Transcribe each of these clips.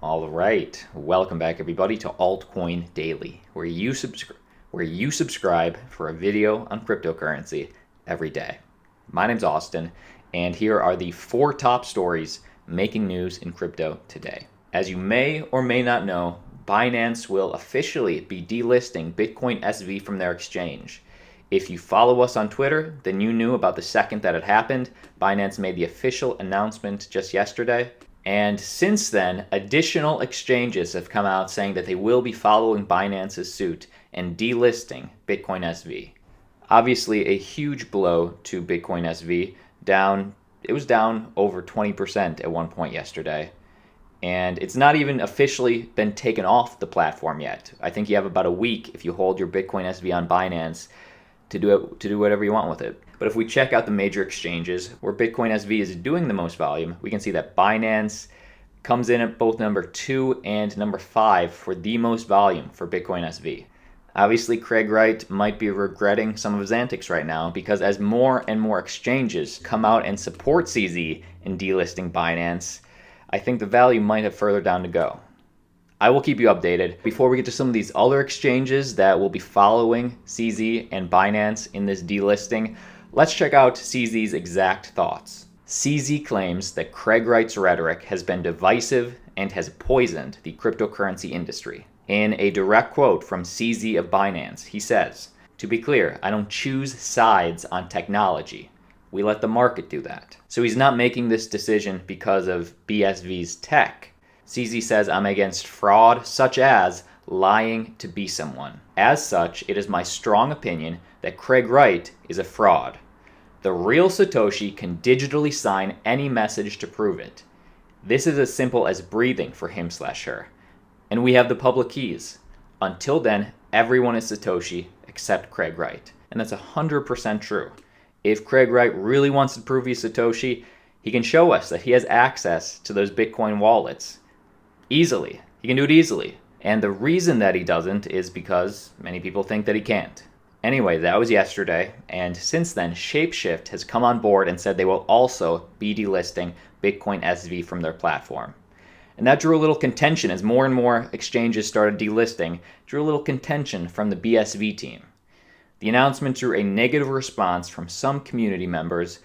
All right, welcome back everybody to Altcoin Daily, where you subscribe for a video on cryptocurrency every day. My name's Austin, and here are the 4 top stories making news in crypto today. As you may or may not know, Binance will officially be delisting Bitcoin SV from their exchange. If you follow us on Twitter, then you knew about the second that it happened. Binance made the official announcement just yesterday. And since then, additional exchanges have come out saying that they will be following Binance's suit and delisting Bitcoin SV. Obviously, a huge blow to Bitcoin SV. It was down over 20% at one point yesterday. And it's not even officially been taken off the platform yet. I think you have about a week if you hold your Bitcoin SV on Binance to do whatever you want with it. But if we check out the major exchanges where Bitcoin SV is doing the most volume, we can see that Binance comes in at both number 2 and number 5 for the most volume for Bitcoin SV. Obviously, Craig Wright might be regretting some of his antics right now because as more and more exchanges come out and support CZ in delisting Binance, I think the value might have further down to go. I will keep you updated. Before we get to some of these other exchanges that will be following CZ and Binance in this delisting, let's check out CZ's exact thoughts. CZ claims that Craig Wright's rhetoric has been divisive and has poisoned the cryptocurrency industry. In a direct quote from CZ of Binance, he says, "To be clear, I don't choose sides on technology. We let the market do that." So he's not making this decision because of BSV's tech. CZ says, "I'm against fraud such as lying to be someone. As such, it is my strong opinion that Craig Wright is a fraud. The real Satoshi can digitally sign any message to prove it. This is as simple as breathing for him/her. And we have the public keys. Until then, everyone is Satoshi except Craig Wright." And that's 100% true. If Craig Wright really wants to prove he's Satoshi, he can show us that he has access to those Bitcoin wallets. Easily. He can do it easily. And the reason that he doesn't is because many people think that he can't. Anyway, that was yesterday, and since then, Shapeshift has come on board and said they will also be delisting Bitcoin SV from their platform. And that drew a little contention as more and more exchanges started delisting, drew a little contention from the BSV team. The announcement drew a negative response from some community members,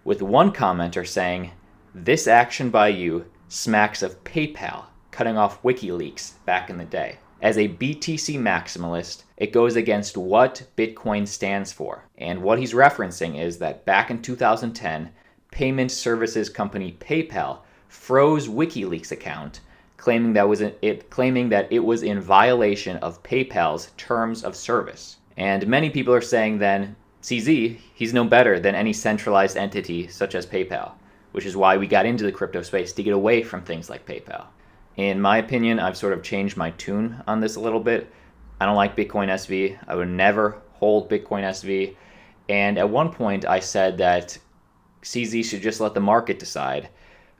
with one commenter saying, "This action by you smacks of PayPal cutting off WikiLeaks back in the day. As a BTC maximalist, it goes against what Bitcoin stands for." And what he's referencing is that back in 2010, payment services company PayPal froze WikiLeaks account, claiming that it was in violation of PayPal's terms of service. And many people are saying then, CZ, he's no better than any centralized entity such as PayPal, which is why we got into the crypto space to get away from things like PayPal. In my opinion, I've sort of changed my tune on this a little bit. I don't like Bitcoin SV. I would never hold Bitcoin SV. And at one point, I said that CZ should just let the market decide.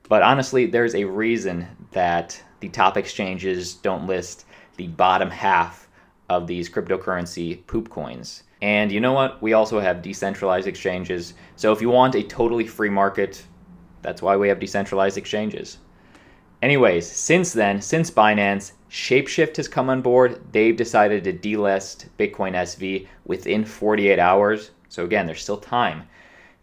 But honestly, there's a reason that the top exchanges don't list the bottom half of these cryptocurrency poop coins. And you know what? We also have decentralized exchanges. So if you want a totally free market, that's why we have decentralized exchanges. Anyways, since Binance, Shapeshift has come on board. They've decided to delist Bitcoin SV within 48 hours. So again, there's still time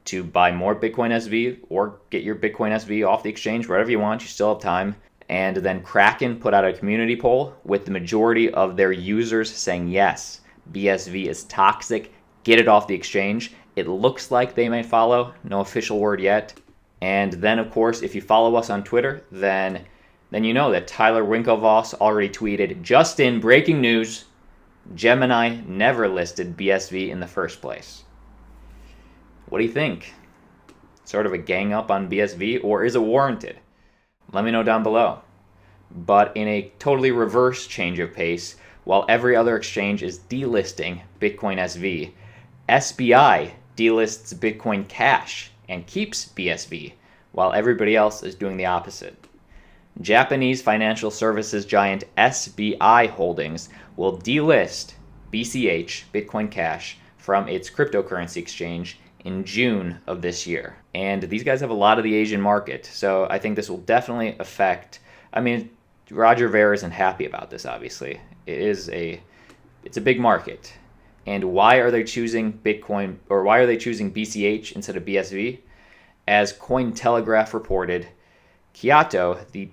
to buy more Bitcoin SV or get your Bitcoin SV off the exchange, whatever you want. You still have time. And then Kraken put out a community poll with the majority of their users saying yes, BSV is toxic, get it off the exchange. It looks like they may follow, no official word yet. And then, of course, if you follow us on Twitter, then you know that Tyler Winklevoss already tweeted, "Just in breaking news, Gemini never listed BSV in the first place." What do you think? Sort of a gang up on BSV, or is it warranted? Let me know down below. But in a totally reverse change of pace, while every other exchange is delisting Bitcoin SV, SBI delists Bitcoin Cash and keeps BSV, while everybody else is doing the opposite. Japanese financial services giant SBI Holdings will delist BCH, Bitcoin Cash, from its cryptocurrency exchange in June of this year. And these guys have a lot of the Asian market, so I think this will definitely affect, Roger Ver isn't happy about this, obviously. It's a big market. And why are they choosing Bitcoin, or why are they choosing BCH instead of BSV? As Cointelegraph reported, Kyoto, the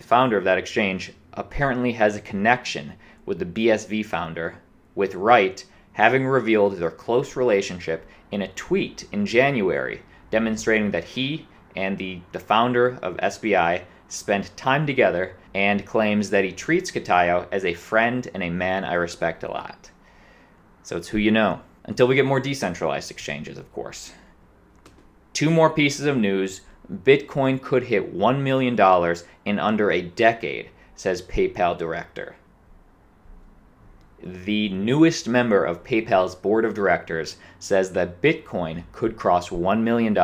founder of that exchange, apparently has a connection with the BSV founder, with Wright having revealed their close relationship in a tweet in January, demonstrating that he and the founder of SBI spent time together, and claims that he treats Katayo as a friend and a man I respect a lot. So it's who you know. Until we get more decentralized exchanges, of course. 2 more pieces of news. Bitcoin could hit $1 million in under a decade, says PayPal director. The newest member of PayPal's board of directors says that Bitcoin could cross $1 million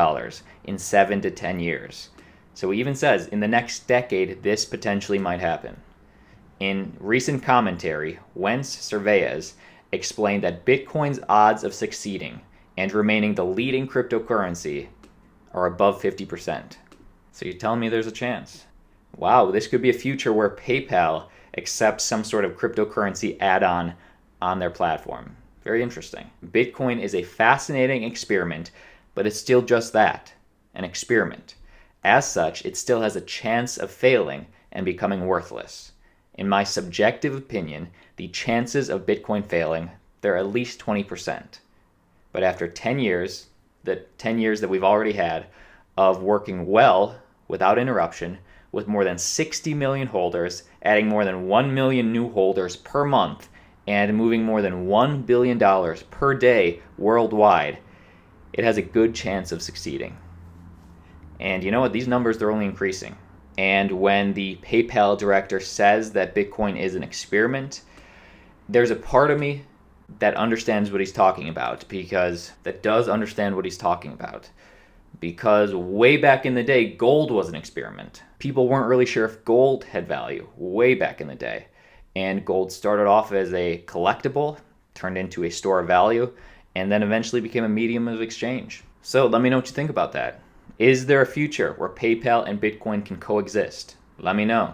in 7 to 10 years. So he even says in the next decade, this potentially might happen. In recent commentary, Wentz Surveys explained that Bitcoin's odds of succeeding and remaining the leading cryptocurrency are above 50%. So you're telling me there's a chance? Wow, this could be a future where PayPal accepts some sort of cryptocurrency add-on on their platform. Very interesting. Bitcoin is a fascinating experiment, but it's still just that, an experiment. As such, it still has a chance of failing and becoming worthless. In my subjective opinion, the chances of Bitcoin failing, they're at least 20%. But after 10 years, the 10 years that we've already had of working well without interruption, with more than 60 million holders, adding more than 1 million new holders per month, and moving more than $1 billion per day worldwide, it has a good chance of succeeding. And you know what? These numbers, they're only increasing. And when the PayPal director says that Bitcoin is an experiment, there's a part of me that understands what he's talking about, because way back in the day, gold was an experiment. People weren't really sure if gold had value way back in the day. And gold started off as a collectible, turned into a store of value, and then eventually became a medium of exchange. So let me know what you think about that. Is there a future where PayPal and Bitcoin can coexist? Let me know.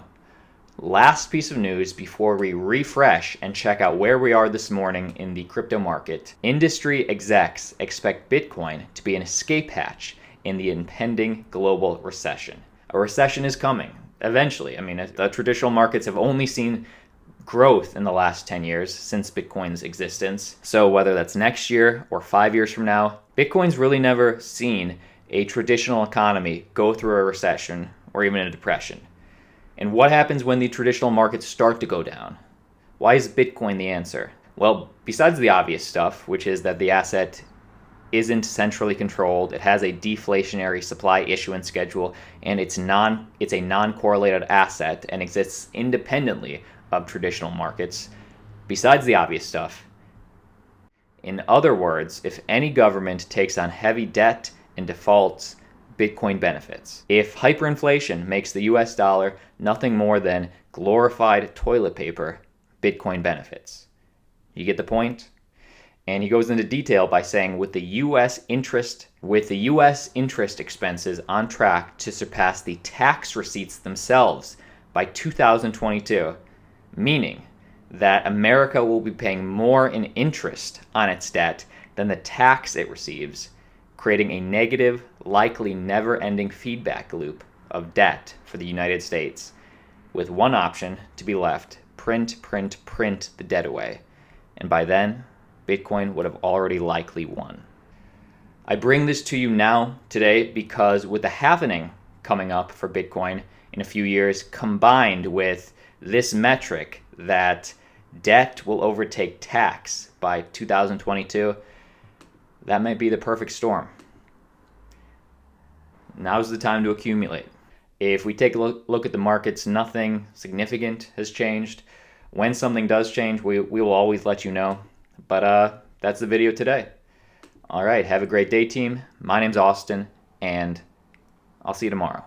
Last piece of news before we refresh and check out where we are this morning in the crypto market. Industry execs expect Bitcoin to be an escape hatch in the impending global recession. A recession is coming, eventually. I mean, the traditional markets have only seen growth in the last 10 years since Bitcoin's existence. So whether that's next year or 5 years from now, Bitcoin's really never seen a traditional economy go through a recession or even a depression. And what happens when the traditional markets start to go down? Why is Bitcoin the answer? Well, besides the obvious stuff, which is that the asset isn't centrally controlled, it has a deflationary supply issuance schedule, and it's a non-correlated asset and exists independently of traditional markets. Besides the obvious stuff, in other words, if any government takes on heavy debt and defaults, Bitcoin benefits. If hyperinflation makes the US dollar nothing more than glorified toilet paper, Bitcoin benefits. You get the point? And he goes into detail by saying with the US interest expenses on track to surpass the tax receipts themselves by 2022, meaning that America will be paying more in interest on its debt than the tax it receives, creating a negative, likely never-ending feedback loop of debt for the United States, with one option to be left: print the debt away. And by then, Bitcoin would have already likely won. I bring this to you now, today, because with the halvening coming up for Bitcoin in a few years, combined with this metric that debt will overtake tax by 2022, that might be the perfect storm. Now's the time to accumulate. If we take a look at the markets, nothing significant has changed. When something does change, we will always let you know. But that's the video today. All right, have a great day, team. My name's Austin, and I'll see you tomorrow.